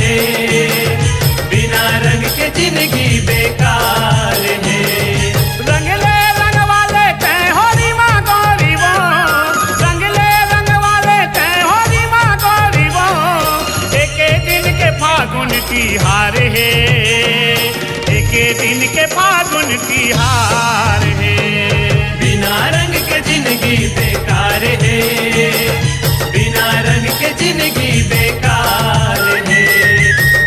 है, बिना रंग के जिंदगी बेकार है। रंगले रंग वाले तय होरी माँ गौरी वो, रंगले रंग वाले तय होरी माँ गौरी वो, एक दिन के फागुन की हार है, एक दिन के फागुन की हार है। बिना रंग के जिंदगी बेकार है, बिना रंग के जिंदगी बेकार है,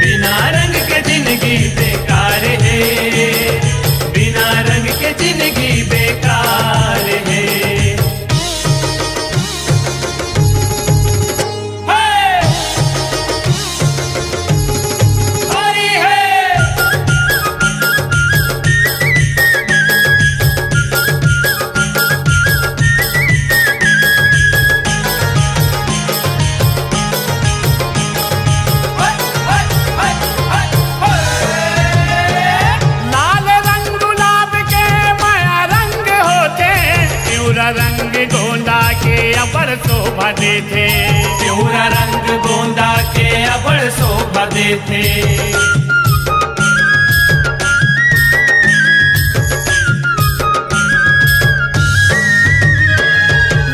बिना रंग के जिंदगी बेकार है, बिना रंग के जिंदगी बेकार है। रंग गोंदा के अबर शोभा देते, प्यूरा रंग गोंदा के अबर शोभा देते।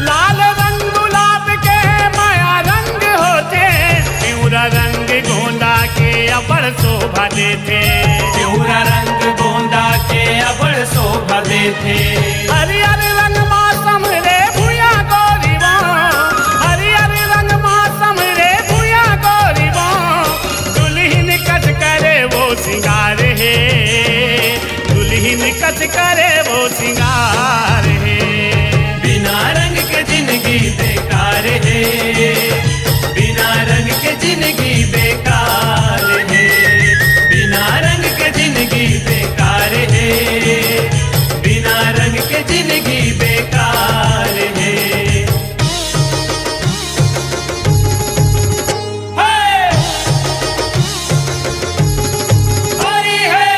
लाल रंग गुलाब के माया रंग होते, प्यूरा रंग गोंदा के अबर शोभा देते, प्यूरा रंग गोंदा के अबर शोभा देते। हरियर रंग मौसम रे भूया गोरी वो, हरियर रंग मौसम रे भूया गोरी वो, दुल्हन कच करे वो सिंगार है, दुल्हन कच करे वो सिंगार है। बिना रंग के जिंदगी बेकार है, बिना रंग के जिंदगी बेकार है, बिना रंग के जिंदगी बेकार है, बिना रंग के जिंदगी बेकार है। हरी है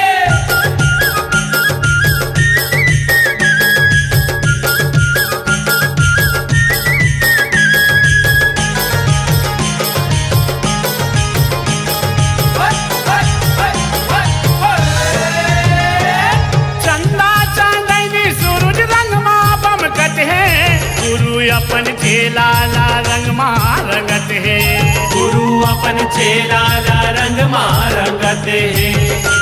चंदा चांदनी सूरज रंग माँ बमकत है, गुरु अपन चेला ला रंग माँ रंगत है, गुरु अपन चेला ला रंग मां रंगत है।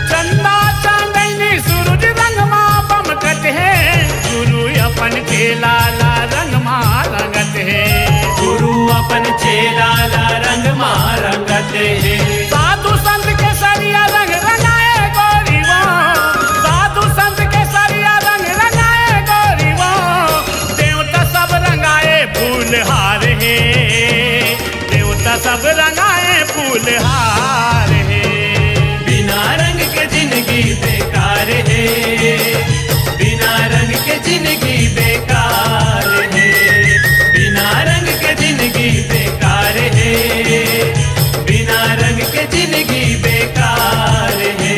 चंदा चांदनी सूरज रंग माँ बमकत है, गुरु अपन चेला ला रंग माँ रंगत है, गुरु अपन चेला ला रंग मां रंगत है। साधु संत के सरिया रंग रंगाए गोरी वो, साधु संत के सरिया रंग रंगाए गोरी वो, देवता सब रंगाए फूल हार है, देवता सब रंगाए फूल हार है। बिना रंग के जिंदगी बेकार है, बिना रंग के जिंदगी बेकार है, बिना रंग के जिंदगी बेकार है, बिना रंग के जिंदगी बेकार है।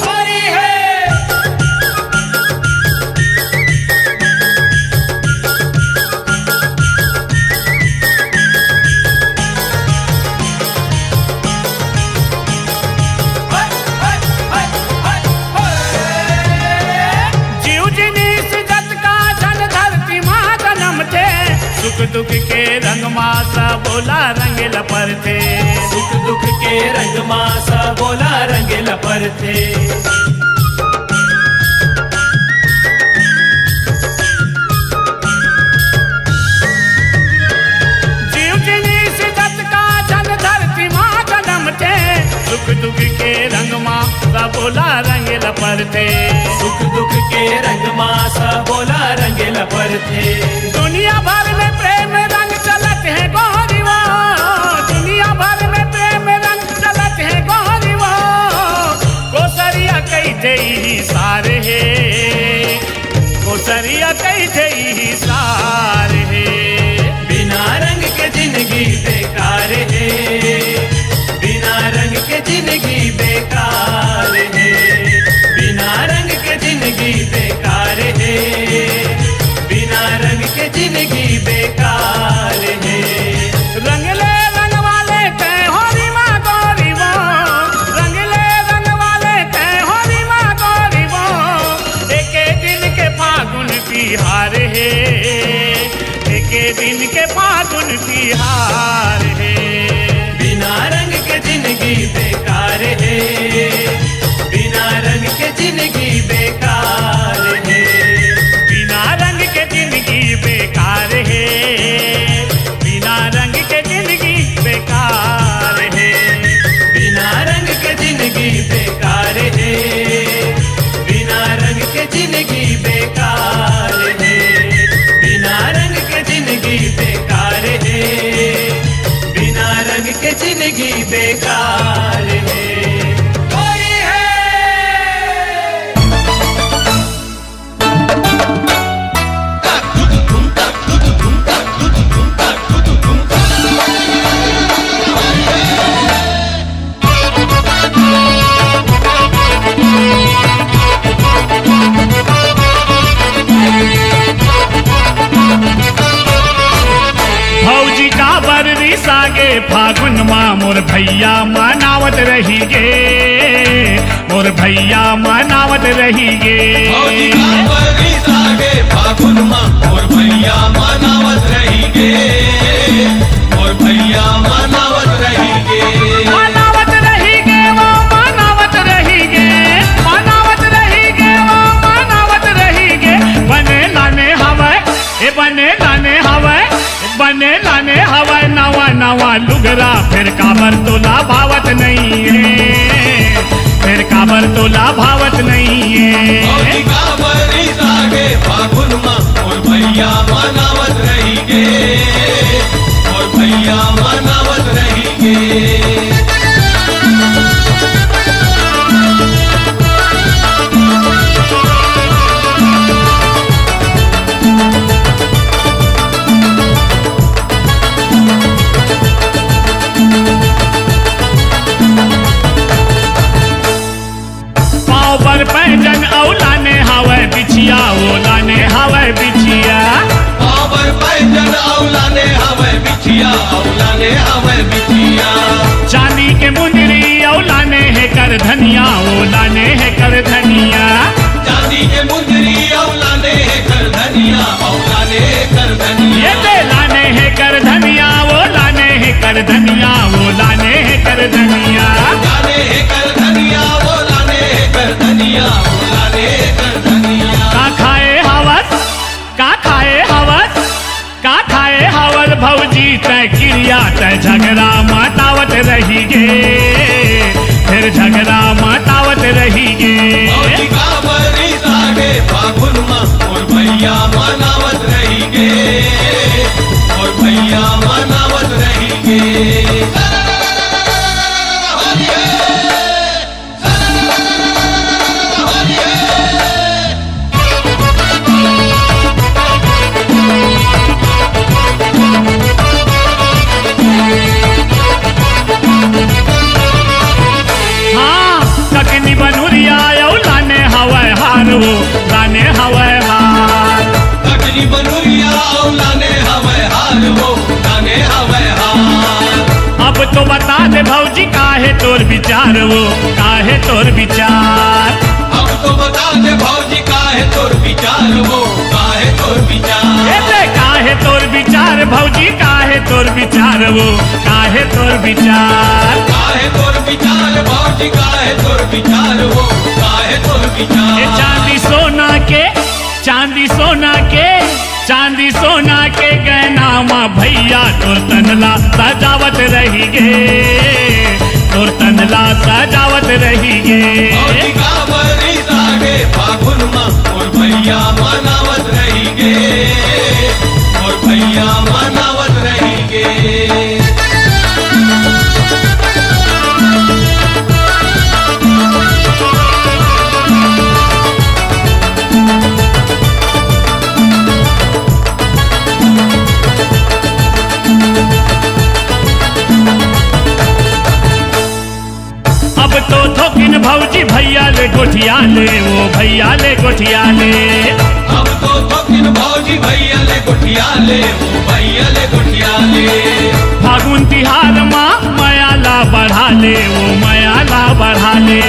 हरी है जीव जिनीस जत का धन धरती माँ जन्म थे, सुख दुख के रंग मासा बोला रंग लपर थे, सुख दुख के रंग मासा बोला रंग लपर थे। जीव जिनीस जत का धन धरती माँ जन्म थे, सुख दुख के रंग मासा बोला रंग लपर थे, सुख दुख के रंग मासा बोला रंग लपर थे। दुनिया भर में प्रेम रंग चलत है गोरी वो, दुनिया भर में प्रेम रंग चलत है गोरी वो, कोसरिया कई जई सार है, कोसरिया कई जई सार है। बिना रंग के जिंदगी बेकार है, बिना रंग के जिंदगी बेकार है, बिना रंग के जिंदगी बेकार है, बिना रंग के जिंदगी बेकार है। रंगले रंग वाले तय होरी माँ गोरी वो, रंगले रंग वाले तय होरी माँ गोरी वो, एके दिन के फागुन तिहार है, एके दिन के फागुन तिहार है। बिना रंग के जिंदगी बेकार है, बिना रंग के जिंदगी बेकार है, बिना रंग के जिंदगी बेकार है, बिना रंग के जिंदगी बेकार है, बिना रंग के जिंदगी बेकार है, बिना रंग के जिंदगी बेकार है, बिना रंग के जिंदगी बेकार है, बिना रंग के जिंदगी बेकार है। होली है। भौजी का बररी सागे फागुन माँ मोर भैया मनावत रही गे, मोर भैया मनावत रही गे। भौजी का बररी सागे फागुन माँ मोर भैया मनावत रही गे, मोर भैया मनावत रही गे। मनावत रही गे वो मनावत रही गे, मनावत रही गे वो मनावत रही गे। बने लाने हवा ए बने लाने हवा, बने लाने हवा नवा नवा लुगरा, फिर काबर तोला भावत नहीं है, फिर काबर तोला भावत नहीं है। भौजी का बररी सागे फागुन माँ मोर भैया मनावत रही गे, मोर भैया मनावत रही गे। पाँव पर पैजन औलाने हवा बिछिया, ओलाने हवा बिछिया, पावर पैजन औलाने हवे बिछिया, औलाने हवे बिछिया। चांदी के मुंदरी औलाने है कर धनिया, ओलाने है कर धनिया। चांदी के मुंदरी औलाने कर धनिया, औलाने कर धनिया। ये दे लाने है कर धनिया, ओलाने है कर धनिया, ओलाने है कर धनिया। लाने कर धनिया, औलाने कर धनिया, औलाने कर धनिया। का खाए हवस, का खाए हवस, का खाए हवस भौजी तय क्रिया, तय झगड़ा मतावत रही गे, फिर झगड़ा मतावत रही गे। भौजी का बररी सागे फागुन माँ मोर भैया मनावत रही गे, मोर भैया मनावत रही गे। हाँ ककनी बनुरिया लाने हवाए हार वो, लाने हवाए हार। कटनी बनुरिया औलाने हवे हार वो, लाने हवे हार। अब तो बता दे भौजी काहे तोर विचार वो, काहे तोर विचार। अब तो बता दे भौजी काहे तोर विचार वो, काहे तोर विचार। एते काहे तोर विचार भौजी, काहे तोर विचार वो, काहे तोर विचार। काहे तोर विचार भौजी, काहे तोर विचार वो, काहे तोर ए विचार। चांदी सोना के, चांदी सोना के, चांदी सोना के गहना माँ भैया तोर तनला सजावत रही गे, तोर तनला सजावत रही गे। भौजी का बररी सागे फागुन माँ मोर भैया मनावत रही गे, मोर भैया मनावत रही गे। अब तो थोकिन भौजी भैया ले गोठिया ले, ओ भैया ले गोठिया ले। अब तो थोकिन भौजी भैया ले गोठिया ले, ओ भैया ले गोठिया ले। फागुन तिहार माँ मयाला बढ़ा ले, ओ मयाला बढ़ा ले।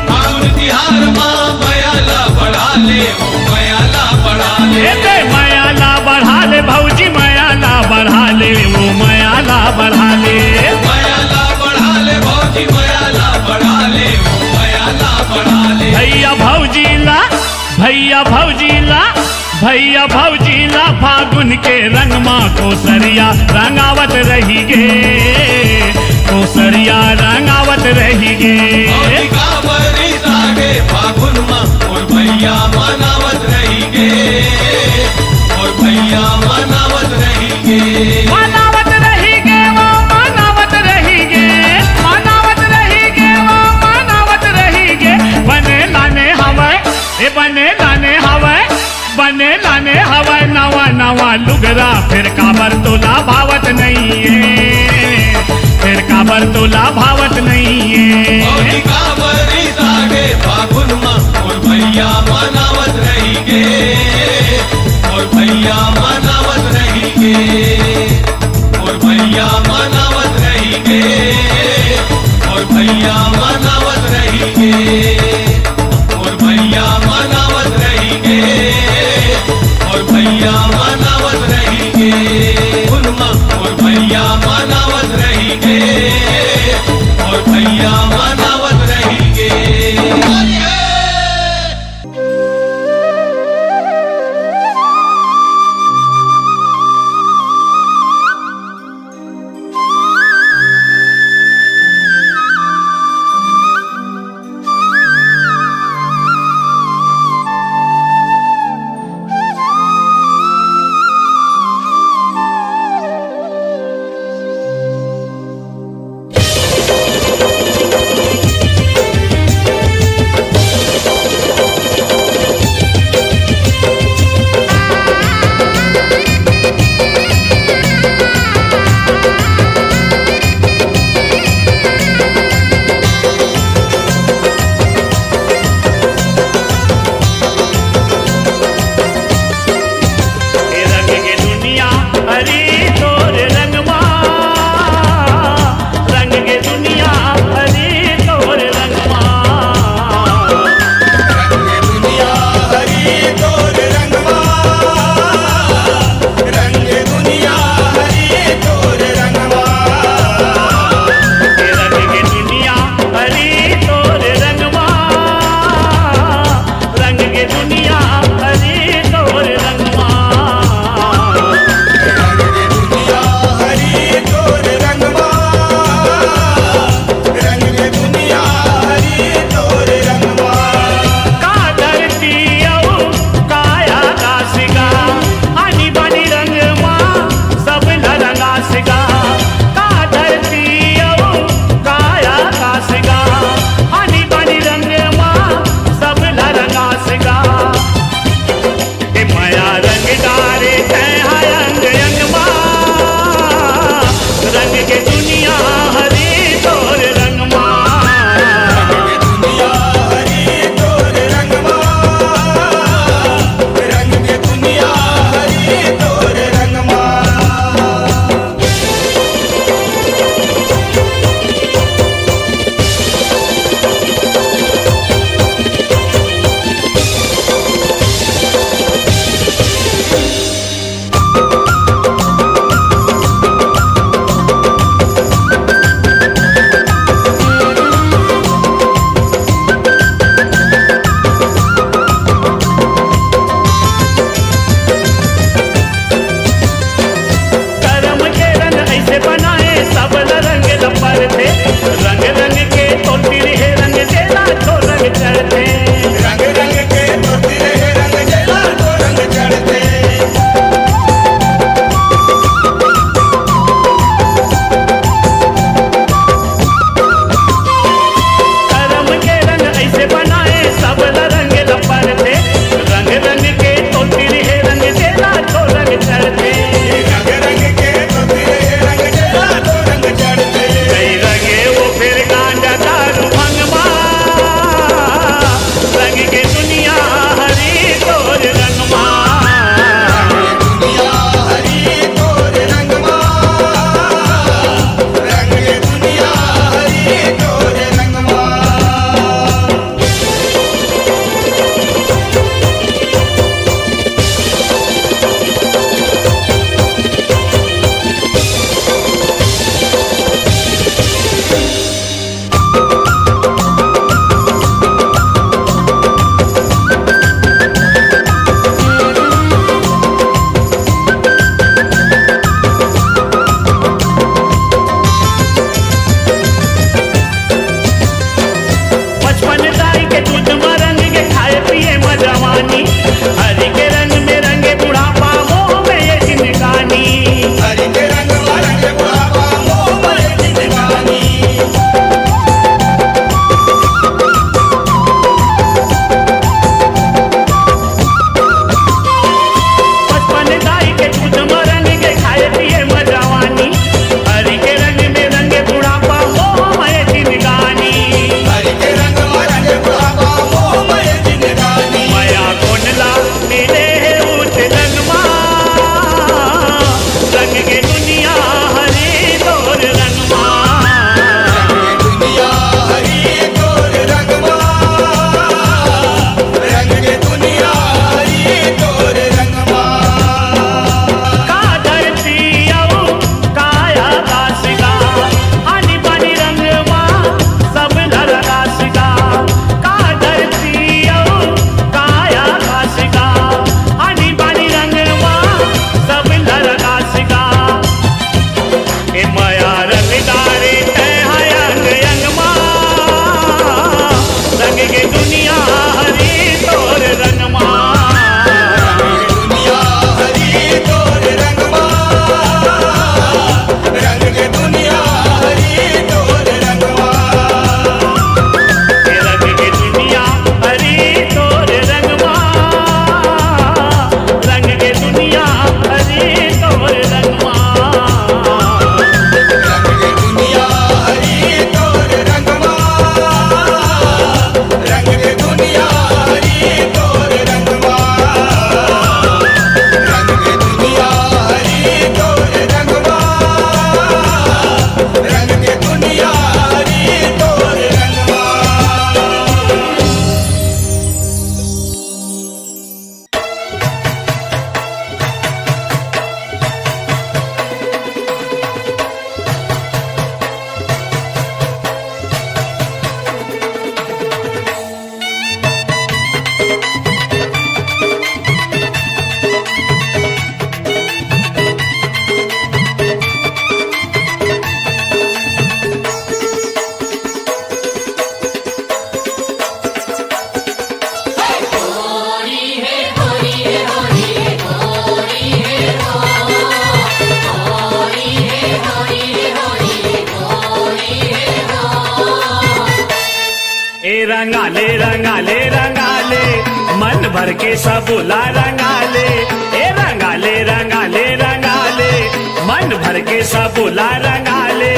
फागुन तिहार माँ मयाला बढ़ा ले, ओ मयाला बढ़ा ले। दे मयाला बढ़ा ले भौजी मयाला बढ़ा ले, ओ मयाला बढ़ा ले। मयाला बढ़ा ले भौजी मयाला बढ़ा ले, ओ मयाला बढ़ा ले। भैया भौजीला भैया भौजीला भैया भौजीला फागुन के रंग माँ कोसरिया रंगावत रही गे, कोसरिया रंगावत रही गे। भौजी का बरी सागे फागुन माँ और भैया मनावत रही गे, और भैया मनावत रही गे। मनावत रही गे वो मनावत रही गे, मनावत रही गे वो मनावत रही गे। बने लाने हवा ए बने लाने हवा, बने लाने हवा नवा नवा लुगरा। फिर काबर तोला भावत नहीं है, फिर काबर तोला भावत नहीं है। भौजी का बरी सागे फागुन माँ और भैया मनावत रही गे, और भैया मनावत रही गे, और भैया मनावत रही गे, और भैया मनावत रही गे, और भैया मनावत रही गे, और भैया मनावत रही गे। उनमा और भैया मनावत रही गे, और भैया मनावत रही गे। के दूध में रंग के खाए पिए में जवानी, हरि के रंग में रंगे बुढ़ापा मोह में ये जिंदगानी। हरि के रंग में रंगे बुढ़ापा मोह में ये जिंदगानी। बचपन दाई के दूध में रंग के खाए पिए में जवानी, हरि के रंग में रंगे बुढ़ापा मोह में ये जिंदगानी। हरि के रंग में रंगे बुढ़ापा मोह में ये जिंदगानी। माया कोनला मेरे है उठ रंगमा, रंग के दुनिया हरी तोर रंगमा। रंग के दुनिया हरि तोर रंगमा, रंग के दुनिया हरि तोर रंगमा। का धरती औ काया आकाश का, आनी बानी रंगमा सब नर आकाश का। का धरती औ काया आकाश का, आनी बानी रंगमा सब नर आकाश का। ए माया रंगदारे तै हयंग यंगमा, रंग के दुनिया हरी तोर रंगमा। दुनिया हरि तोर रंगमा, रंग के दुनिया हरि तोर रंगमा। रंग के दुनिया हरी तोर रंगमा, रंग के दुनिया हरी तोर रंगमा। रंग के दुनिया हरि तोर रंगमा, रंग के दुनिया हरि तोर रंगमा। रंग के दुनिया हरि तोर रंगमा, रंग के दुनिया हरि तोर रंगमा। ए रंगाले रंगाले रंगाले मन भर के सबुला रंगाले। ए रंगाले रंगाले रंगाले मन भर के सबुला रंगाले।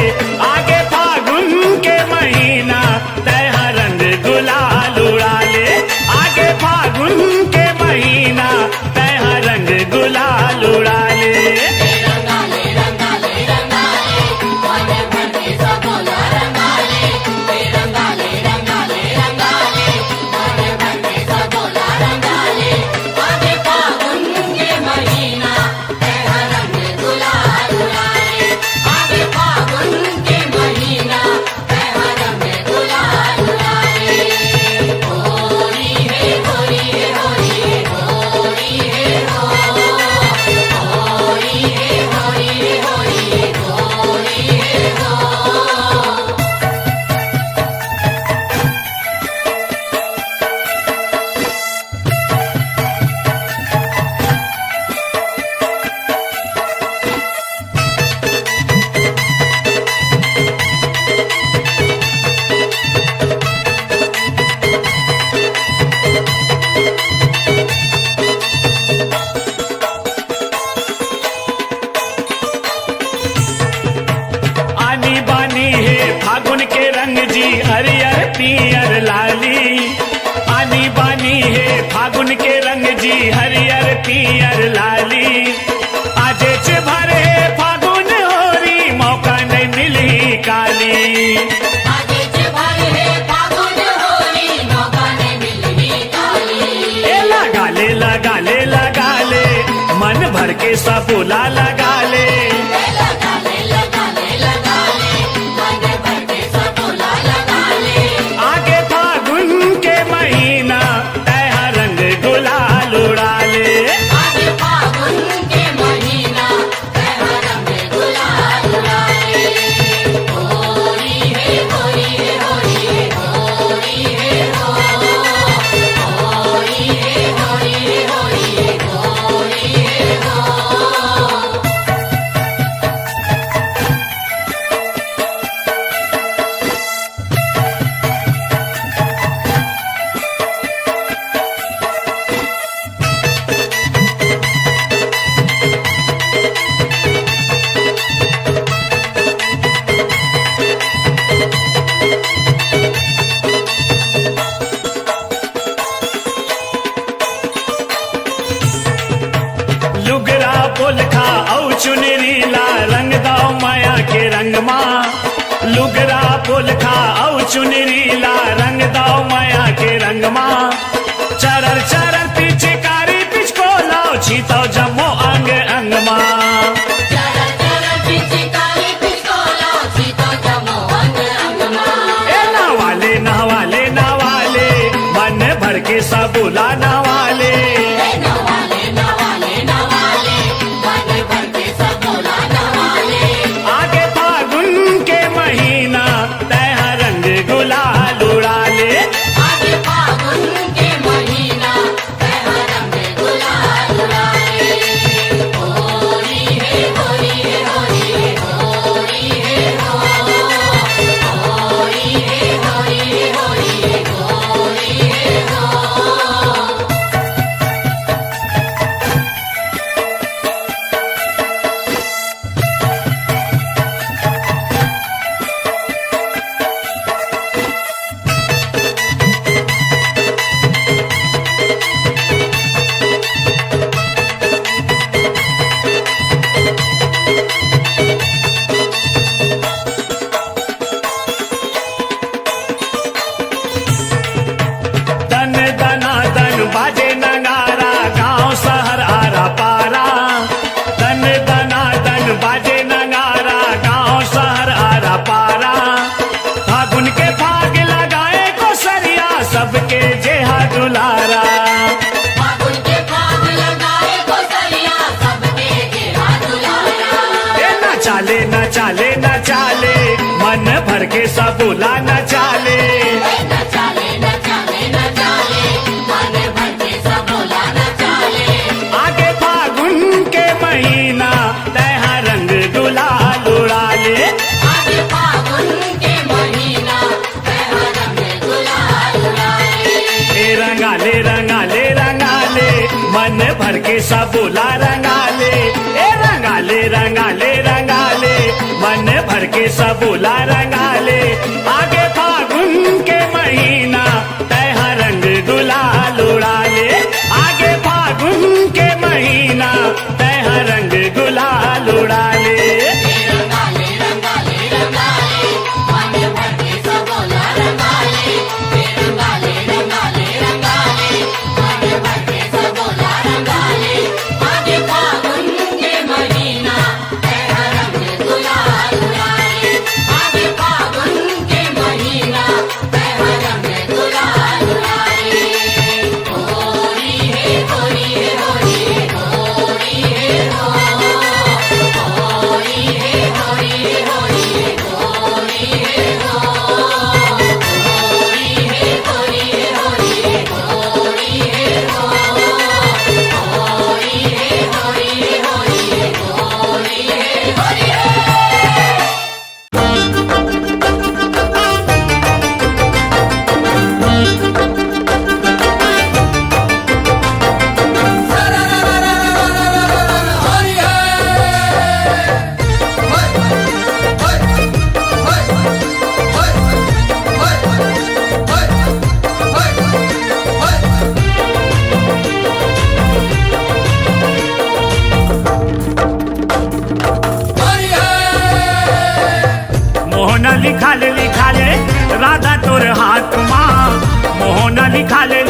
आगे फागुन के महीना तैहा रंग गुलाल उड़ाले। आगे फागुन के महीना तैहा रंग गुलाल उड़ाले। आनी बानी है फागुन के रंग जी हरियर पियर लाली। आनी बानी है फागुन के रंग जी हरियर पियर लाली। आजे च भरे फागुन होरी मौका नहीं मिली काली। ए लगाले लगाले लगाले मन भर के सबुला लगाले। आगे फागुन के महीना तैहा रंग गुलाल उड़ाले। होरी है होरी है होरी है होरी है होरी है। चुनरीला रंग दाओ माया के रंग माँ चरर चरर पीछे कारी पिछको लाओ छीतो जमो अंग अंग माँ ए नवाले नवाले नवाले मन भर के सबुला नवाले आगे फागुन के महीना तह रंग गुलाल उड़ा ले दन दना दन बाजे नगारा गांव शहर आरा पारा दन दना दन बाजे नगारा गांव शहर आरा पारा फागुन के फाग लगाए को सरिया सबके जेहा दुलारा ए न चाले न चाले न चाले मन भर के सबुला न चाले आगे फागुन के महीना तह रंग गुलाल उड़ा ले ए रंगाले रंगाले रंगाले मन भर के सबुला रंगाले ए रंगाले रंगाले रंगाले मन भर के सबुला रंगाले आगे फागुन के महीना तह रंग गुलाल उड़ा ले आगे फागुन के महीना तह रंग गुलाल उड़ा ले मोहना लिखा ले राधा तोर हाथ माँ मोहना लिखा ले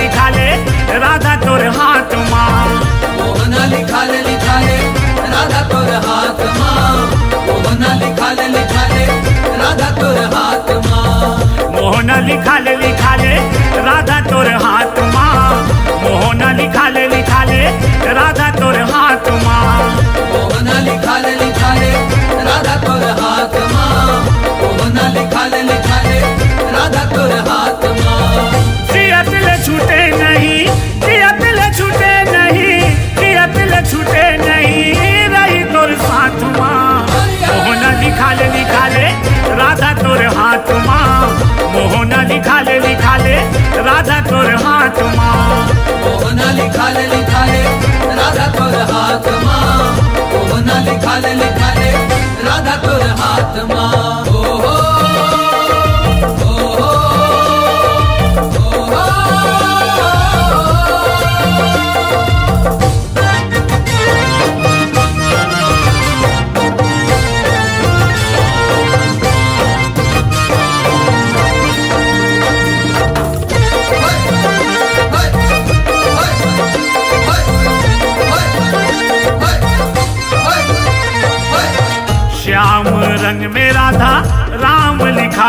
राधा तोर हाथ माँ मोहना लिखा ले राधा तोर हाथ माँ मोहना लिखा ले राधा तोर हाथ माँ मोहना लिखा ले राधा तोर हाथ माँ मोहना लिखा ले राधा तोर हाथ माँ मोहना लिखा ले राधा तोर हाथ माँ मोहना लिखा ले राधा तोर हाथ माँ जिया दिल छूटे नहीं जिया दिल छूटे नहीं जिया दिल छूटे नहीं रही तोर साथ माँ मोहना लिखा ले राधा तोर हाथ माँ मोहना लिखा ले राधा तोर हाथ माँ मोहना लिखा ले राधा तोर हाथ माँ मोहना लिखा ले राधा तोर हाथ माँ ओ हो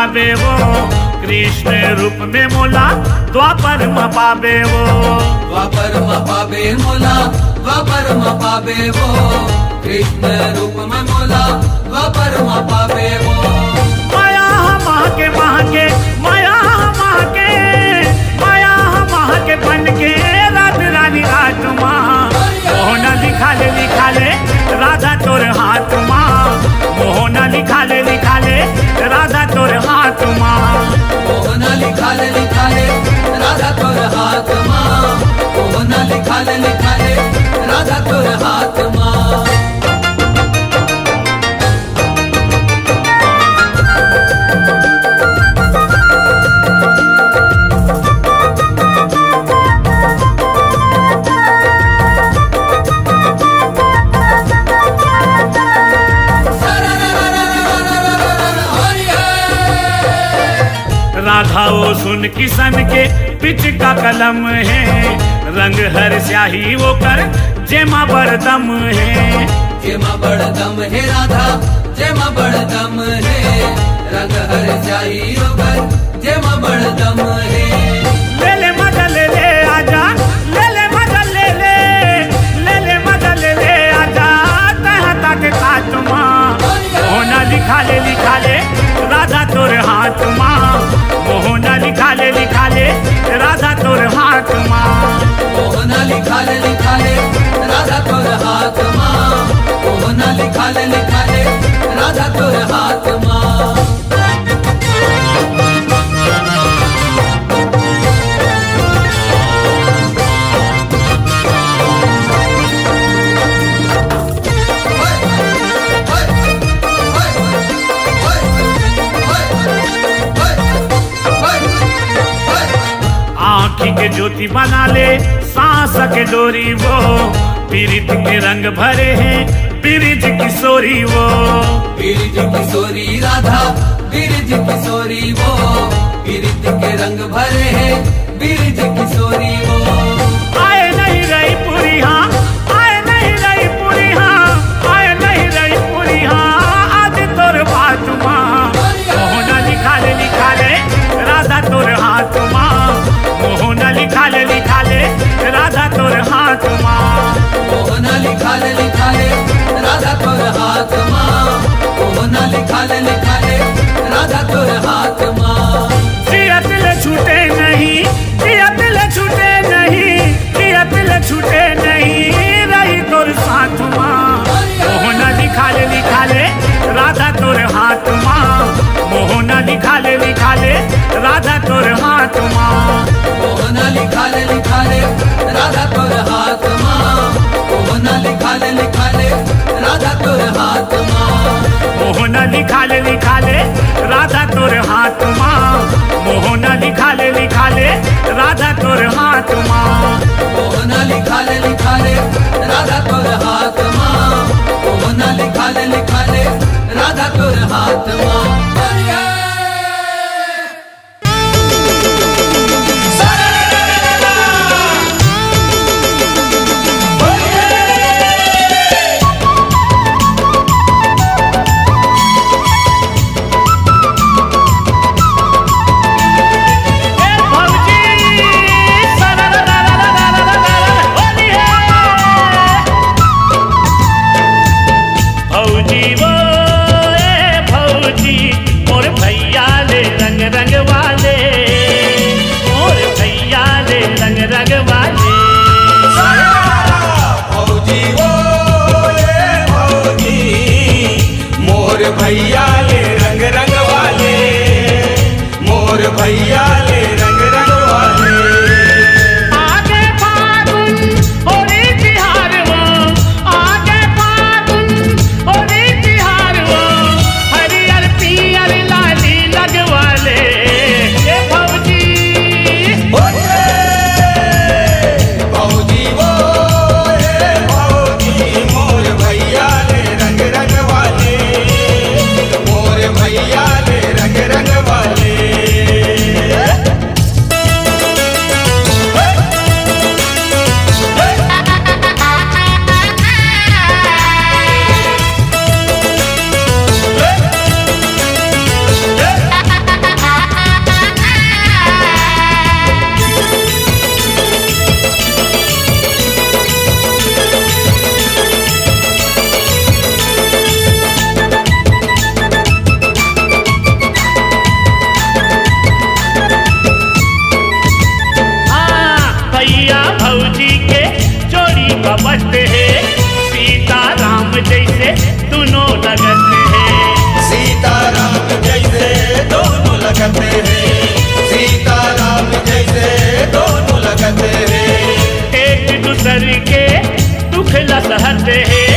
पावे वो, कृष्ण रूप में मोला द्वापर में पावे वो। द्वापर में पावे मोला, द्वापर में पावे वो, कृष्ण रूप में मोला द्वापर में पावे वो। माया माके माके माया माके माया माके बन के रात रानी रात माँ मोहना लिखा ले राधा तोर हाथ माँ, मोहना लिखा ले राधा तोर हाथ माँ, मोहना लिखा ले राधा तोर हाथ माँ, मोहना लिखा ले राधा तोर हाथ माँ। राधा वो सुन किसन के पिच का कलम है, रंग हर स्याही वो कर जेमा बड़दम है। जेमा बड़दम है राधा, जेमा बड़दम है, रंग हर स्याही वो कर जेमा बड़दम है। ले ले मजा ले ले आजा, ले ले मजा ले ले, ले ले मजा ले ले आजा, तहा तक काट माँ मोहना लिखा ले राधा तोर हाथ माँ, मोहना लिखा ले राधा तोर हाथ माँ, मोहना लिखा ले राधा तोर हाथ माँ, मोहना लिखा ले राधा तोर हाथ माँ। आँखी के ज्योति बना ले सांस के डोरी वो, पीरित के रंग भरे हैं बिरिज किशोरी वो। बिरिज किशोरी राधा, बिरिज किशोरी वो, बिरिज के रंग भरे हैं बिरिज किशोरी वो। आए नहीं रही पूरी हाँ, आए नहीं रही पूरी हाँ, आए नहीं रही पूरी हाँ, आज तोर बात माँ मोहना लिखा ले राधा तोर हाथ माँ, मोहना लिखा ले राधा तोर हाथ माँ, मोहना लिखा ले राधा तोर हाथ माँ, मोहना लिखा ले राधा तोर हाथ माँ। जियत ले छूटे नहीं, जियत ले छूटे नहीं, जियत ले छूटे नहीं, रही तोर साथ माँ मोहना लिखा ले राधा तोर हाथ माँ, मोहना लिखा ले राधा तोर हाथ माँ, मोहना लिखा ले राधा तोर हाथ माँ, मोहना लिखा ले राधा तोर हाथ माँ, मोहना लिखा ले राधा तोर हाथ माँ, मोहना लिखा ले राधा तोर हाथ माँ, मोहना लिखा ले राधा तोर हाथ माँ, मोहना लिखा ले राधा तोर हाथ माँ। का बचते हैं सीता राम जैसे दोनों लगते हैं सीता राम जैसे दोनों लगते हैं सीता राम जैसे दोनों लगते हैं एक दूसरे के दुख सहते हैं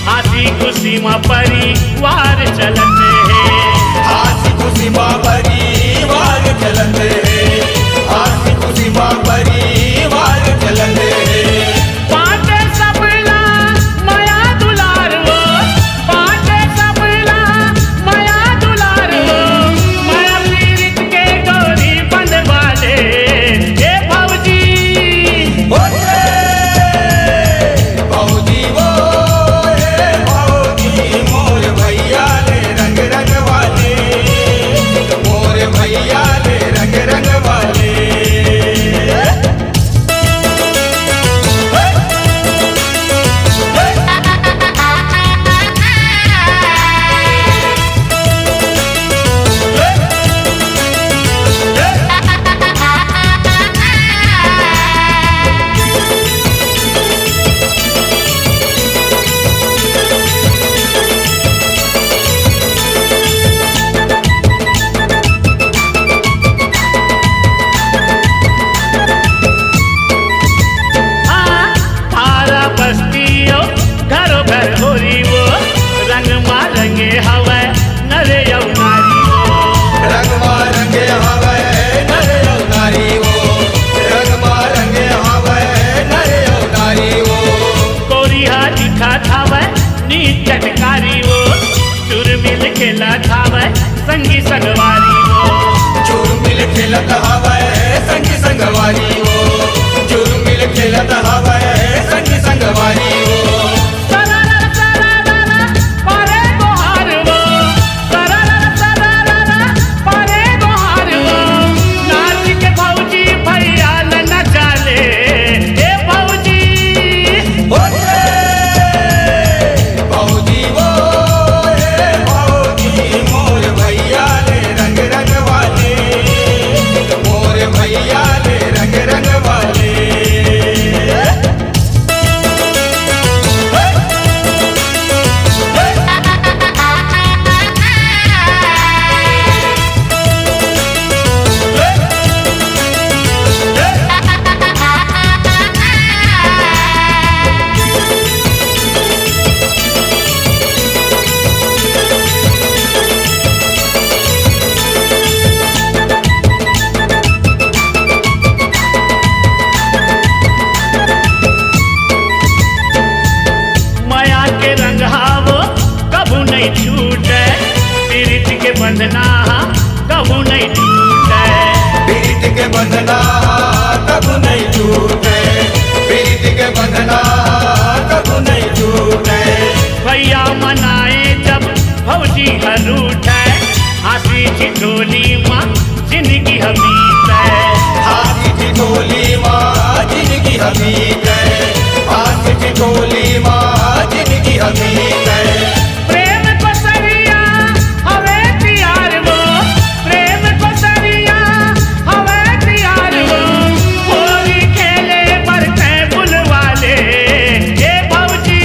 हंसी खुशी में परिवार चलते हैं हंसी खुशी माँ परिवार चलते हैं हंसी खुशी माँ परिवार चलते हैं पाटे सबला माया दुलार वो पाटे सबला माया दुलार वो माया पीरित के गौरी बंद वाले ये भौजी बोले भौजी वो रे भौजी मोर भैया ले रंग रंग वाले मोर भैया ले रंग रंग वाले थारा बस्तियों घरों घर होरी वो रंग मारंगे हवा नरे यौनारी वो रंगवा रंगे हवे नरे नारी वो रंगवा रंगे हवे नरे नारी वो कोरिया दिखा थावे नी चटकारी वो चुरमिल खेला थावे संगी संगवारी वो चुरमिल खेलत हवे संग संगवारी वो चुरमिल खेलत हवे संग संगवारी वो सरारा सरारा परे गोहार वो सरारा सरारा परे गोहार वो नाच के भौजी भैया न चाले ए भौजी बोले भौजी वो रे भौजी मोर भैया ले रंग रंग वाले मोर भैया ले रंग रंग वाले माया के रंग हावो कबू नहीं छूटे पीरित के बंधना कबू नहीं टूटे पीरित के बंधना कब नहीं टूटे पीरित के बंधना कब नहीं टूटे भैया मनाए जब भौजी हर उठे हंसी ठिठोली माँ जिंदगी हमीद है हाथी ठिठोली माँ जिनकी हमीद है हाथी ठिठोली माँ जिनकी हमीद है प्रेम को सरिया हवे प्यार वो प्रेम को सरिया हवे प्यार वो होली खेले बरते बुलवाले ये भौजी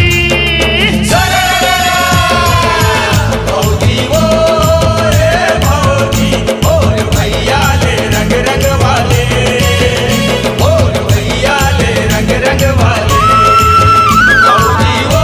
भौजी वो रे भौजी और भैया ले रंग रंग वाले और भैया ले रंग रंग वाले भौजी वो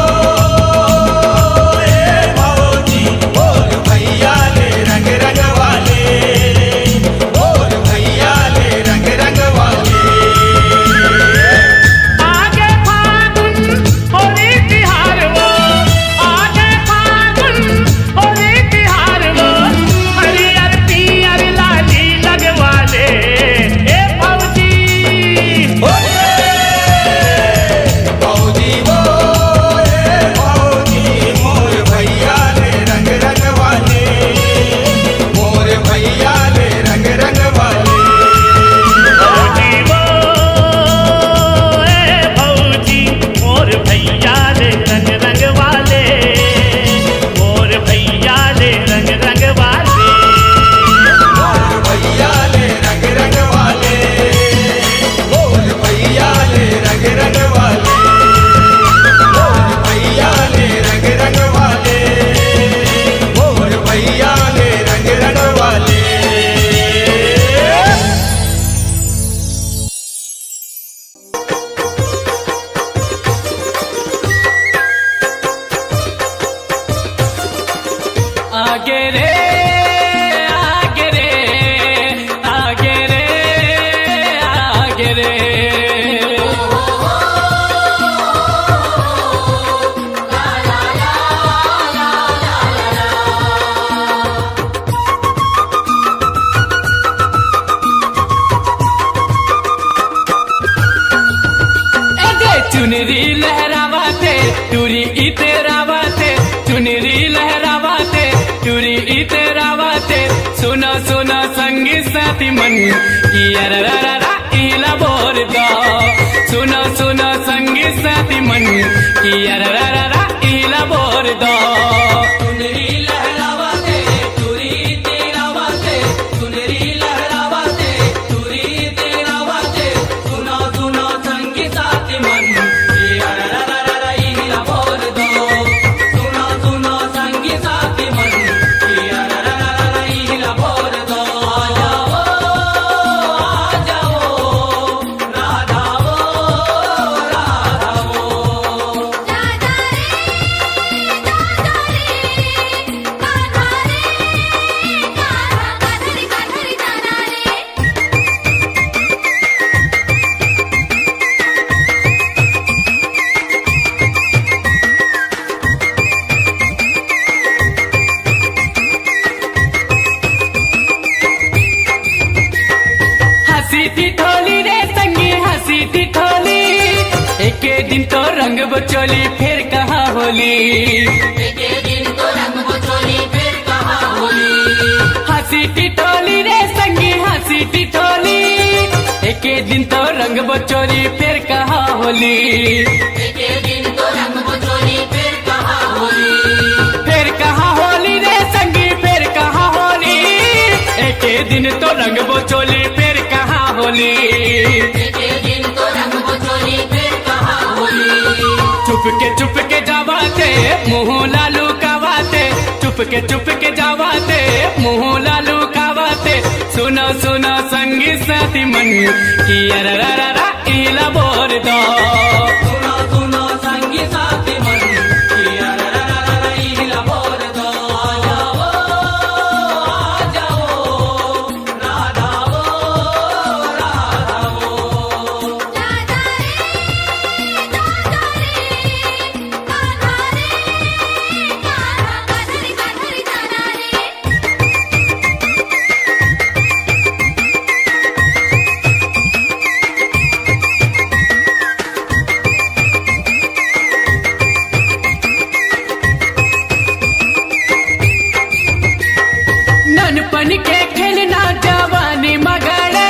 चुनरी लहरावाते टूरी इते रावाते चुनरी लहरावाते टूरी इते रावाते सुना सुना संगी साथी मन इयररररा इला बोरदा सुना सुना संगी साथी मन इयररररा इला बोरदा चुनरी लहरावाते टूरी इते रावाते चुनरी लहरावाते टूरी इते रावाते सुना सुना संगी साथी मन इयररररा इला बोरदा सुना सुना संगी साथी मन इयररररा इला बोरदा आ जाओ राधा वो दादा रे कान्हा रे कान्हा रे दादा रे हंसी थी ठोली रे संगी हंसी थी ठोली एक दिन तो रंग बचोली फिर कहाँ होली हंसी थी ठोली रे संगी हंसी थी ठोली एक दिन तो रंग बचोली फिर कहाँ होली फिर कहाँ होली रे संगी फिर कहाँ होली एक दिन तो रंग बचोली फिर कहाँ होली चुप के जावाते मुँह लालू कावाते चुप के जावाते मुँह लालू कावाते सुनो सुनो संगी साथी मन की अररररा इला बोर दो सुनो सुनो संगी साथी मन की अररररा इला बोर दो आ जाओ राधा वो दादा रे कान्हा रे दादा रे ननपन के खेलना जवानी मगड़े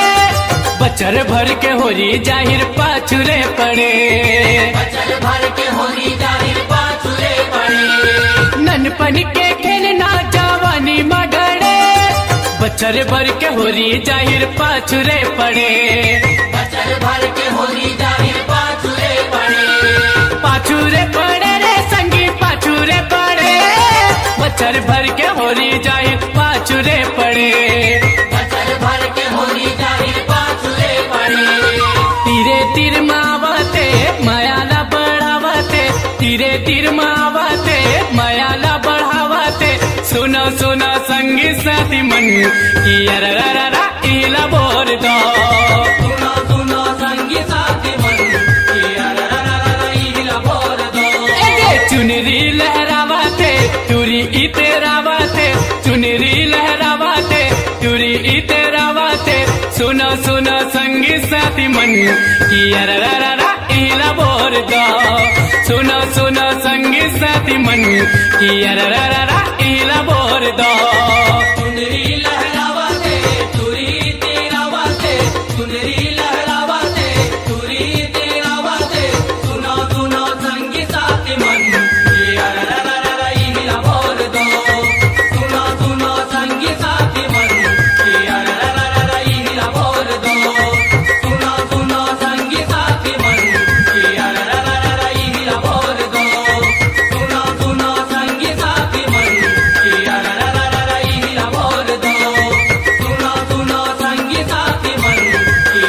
बचर भर के होरी जाहिर पाछुरे पड़े ननपन के खेलना जवानी मगड़े बचर भर के होरी जाहिर पाछुरे पड़े पाछुरे पड़े रे संगी पाछुरे पड़े बचर भर के होरी जाहिर पाछुरे पड़े तीरे तीर मावते मायाला बढ़ावते तीरे तीर मावते मायाला बढ़ावते सुनो सुनो संगी साथी मन की अररररा इला बोर दो सुनो सुनो संगी साथी मन की अररररा इला बोर दो चुनरी लहरावते टूरी इते रावते चुनरी लहरावते टूरी इते रावते सुनो सुनो संगी साथी मन की अररररा इला बोर दो सुनो सुनो संगी साथी मन की अररररा इला बोर दो चुनरी लहरावते टूरी इते रावते चुनरी लहरावते टूरी इते रावते सुनो सुनो संगी साथी मन की अररररा इला बोर दो सुनो सुनो संगी साथी मन की अररररा इला बोर दो सुनो सुनो संगी साथी मन की अररररा इला बोर दो सुनो सुनो संगी साथी मन की अररररा इला बोर दो सुनो सुनो संगी साथी मन की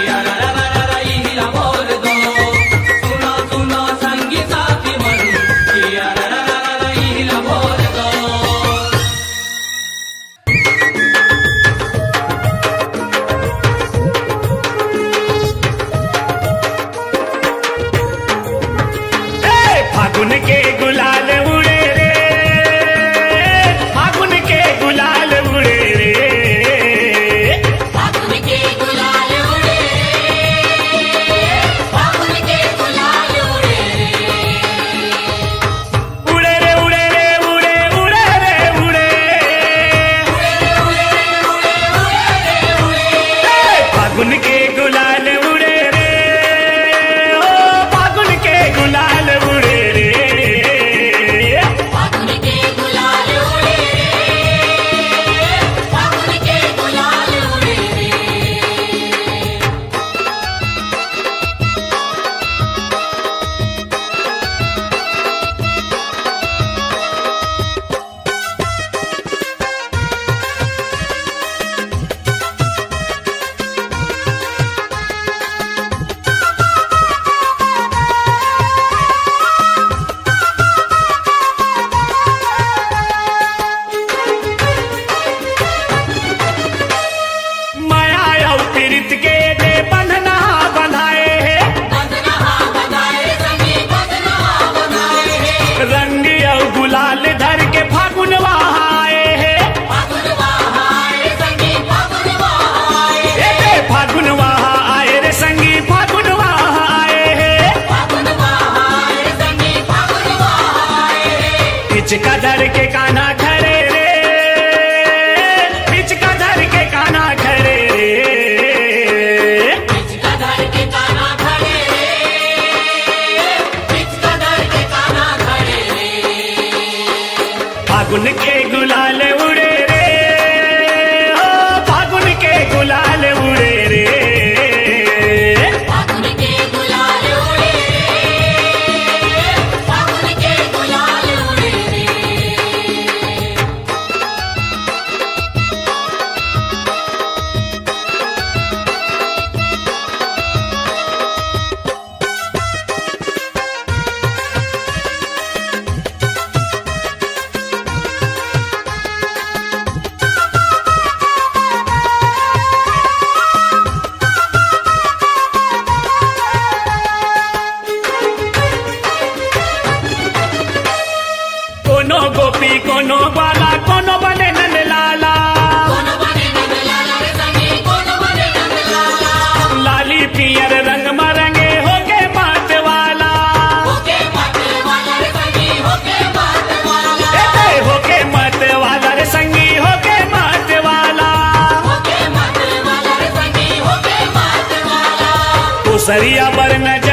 सरिया पर न